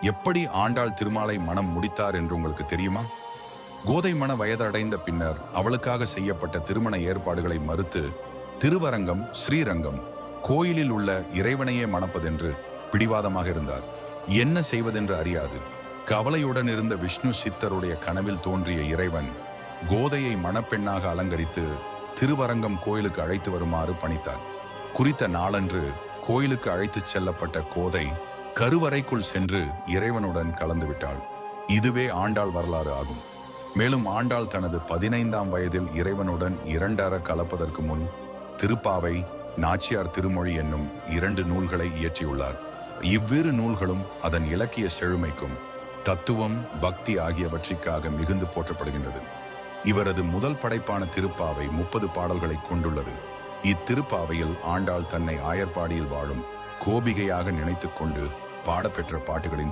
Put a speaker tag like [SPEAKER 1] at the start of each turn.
[SPEAKER 1] எப்படி ஆண்டாள் திருமாலை மனம் முடித்தார் என்று உங்களுக்கு தெரியுமா? கோதை மன வயதடைந்த பின்னர் அவளுக்காக செய்யப்பட்ட திருமண ஏற்பாடுகளை மறுத்து திருவரங்கம் ஸ்ரீரங்கம் கோயிலில் உள்ள இறைவனையே மணப்பதென்று பிடிவாதமாக இருந்தார். என்ன செய்வதென்று அறியாது கவலையுடன் இருந்த விஷ்ணு சித்தருடைய கனவில் தோன்றிய இறைவன் கோதையை மணப்பெண்ணாக அலங்கரித்து திருவரங்கம் கோயிலுக்கு அழைத்து வருமாறு பணித்தார். குறித்த நாளன்று கோயிலுக்கு அழைத்துச் செல்லப்பட்ட கோதை கருவறைக்குள் சென்று இறைவனுடன் கலந்துவிட்டாள். இதுவே ஆண்டாள் வரலாறு ஆகும். மேலும் ஆண்டாள் தனது 15ஆம் வயதில் இறைவனுடன் இரண்டர கலப்பதற்கு முன் திருப்பாவை, நாச்சியார் திருமொழி என்னும் 2 நூல்களை இயற்றியுள்ளார். இவ்விரு நூல்களும் அதன் இலக்கிய செழுமைக்கும் தத்துவம், பக்தி ஆகியவற்றிற்காக மிகுந்து போற்றப்படுகின்றது. இவரது முதல் படைப்பான திருப்பாவை 30 பாடல்களை கொண்டுள்ளது. இத்திருப்பாவையில் ஆண்டாள் தன்னை ஆயர்பாடியில் வாழும் கோபிகையாக நினைத்துக் கொண்டு பாடப்பெற்ற பாட்டுகளின்